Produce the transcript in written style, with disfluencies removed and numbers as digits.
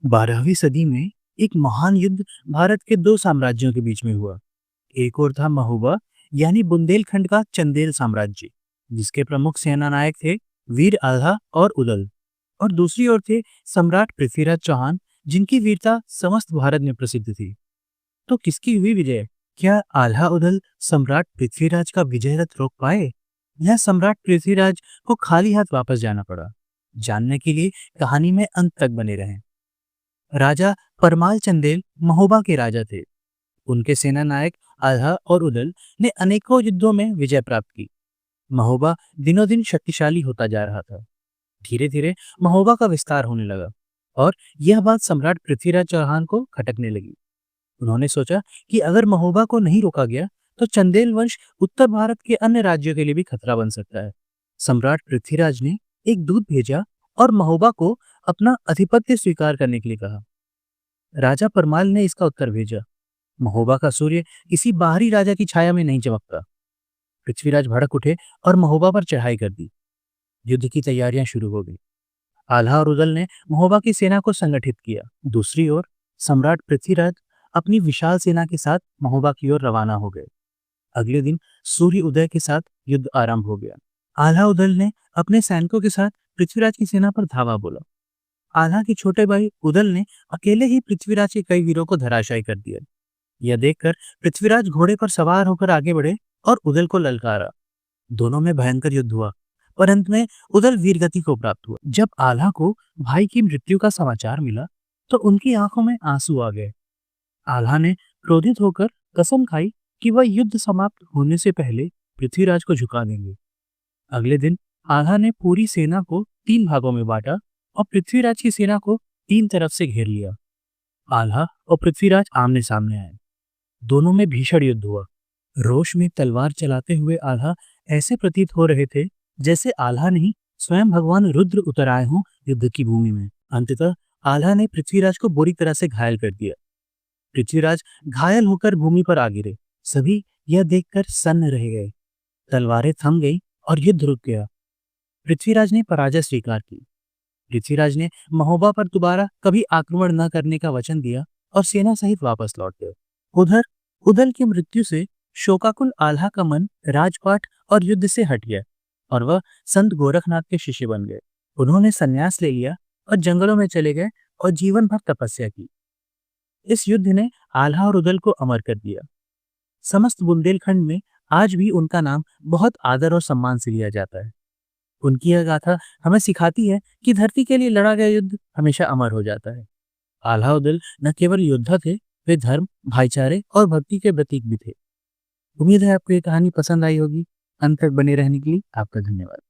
12वीं सदी में एक महान युद्ध भारत के दो साम्राज्यों के बीच में हुआ। एक और था महोबा यानी बुंदेलखंड का चंदेल साम्राज्य, जिसके प्रमुख सेनानायक थे वीर आल्हा और उदल। और दूसरी ओर थे सम्राट पृथ्वीराज चौहान, जिनकी वीरता समस्त भारत में प्रसिद्ध थी। तो किसकी हुई विजय? क्या आल्हा उदल सम्राट पृथ्वीराज का विजय रथ रोक पाए, या सम्राट पृथ्वीराज को खाली हाथ वापस जाना पड़ा? जानने के लिए कहानी में अंत तक बने रहें। राजा परमाल चंदेल महोबा के राजा थे। उनके सेना नायक आल्हा और उदल ने अनेकों युद्धों में विजय प्राप्त की। महोबा दिनों दिन शक्तिशाली होता जा रहा था। धीरे धीरे महोबा का विस्तार होने लगा और यह बात सम्राट पृथ्वीराज चौहान को खटकने लगी। उन्होंने सोचा कि अगर महोबा को नहीं रोका गया तो चंदेल वंश उत्तर भारत के अन्य राज्यों के लिए भी खतरा बन सकता है। सम्राट पृथ्वीराज ने एक दूत भेजा और महोबा को अपना आधिपत्य स्वीकार करने के लिए कहा। राजा परमाल ने इसका उत्तर भेजा, महोबा का सूर्य किसी बाहरी राजा की छाया में नहीं चमकता। पृथ्वीराज भड़क उठे और महोबा पर चढ़ाई कर दी। युद्ध की तैयारियां शुरू हो गई। आल्हा और उदल ने महोबा की सेना को संगठित किया। दूसरी ओर सम्राट पृथ्वीराज अपनी विशाल सेना के साथ महोबा की ओर रवाना हो गए। अगले दिन सूर्य उदय के साथ युद्ध आरंभ हो गया। आल्हा उदल ने अपने सैनिकों के साथ पृथ्वीराज की सेना पर धावा बोला। आल्हा के छोटे भाई उदल ने अकेले ही पृथ्वीराज के कई वीरों को धराशायी कर दिया। यह देखकर पृथ्वीराज घोड़े पर सवार होकर आगे बढ़े और उदल को ललकारा। दोनों में भयंकर युद्ध हुआ, पर अंत में उदल वीरगति को प्राप्त हुआ। जब आल्हा को भाई की मृत्यु का समाचार मिला तो उनकी आंखों में आंसू आ गए। आल्हा ने क्रोधित होकर कसम खाई कि वह युद्ध समाप्त होने से पहले पृथ्वीराज को झुका देंगे। अगले दिन आल्हा ने पूरी सेना को 3 भागों में बांटा और पृथ्वीराज की सेना को 3 तरफ से घेर लिया। आल्हा और पृथ्वीराज आमने सामने आए। दोनों में भीषण युद्ध हुआ। रोष में तलवार चलाते हुए आल्हा ऐसे प्रतीत हो रहे थे जैसे आल्हा नहीं, स्वयं भगवान रुद्र उतर आए हों युद्ध की भूमि में। अंततः आल्हा ने पृथ्वीराज को बुरी तरह से घायल कर दिया। पृथ्वीराज घायल होकर भूमि पर आ गिरे। सभी यह देखकर सन्न रह गए। तलवारें थम गई और युद्ध रुक गया। पृथ्वीराज ने पराजय स्वीकार की। पृथ्वीराज ने महोबा पर दोबारा कभी आक्रमण न करने का वचन दिया और सेना सहित वापस लौट गए। उधर उदल की मृत्यु से शोकाकुल आल्हा का मन राजपाट और युद्ध से हट गया और वह संत गोरखनाथ के शिष्य बन गए। उन्होंने संन्यास ले लिया और जंगलों में चले गए और जीवन भर तपस्या की। इस युद्ध ने आल्हा और उदल को अमर कर दिया। समस्त बुंदेलखंड में आज भी उनका नाम बहुत आदर और सम्मान से लिया जाता है। उनकी यह गाथा हमें सिखाती है कि धरती के लिए लड़ा गया युद्ध हमेशा अमर हो जाता है। आल्हा उदल न केवल योद्धा थे, वे धर्म, भाईचारे और भक्ति के प्रतीक भी थे। उम्मीद है आपको ये कहानी पसंद आई होगी। अंत तक बने रहने के लिए आपका धन्यवाद।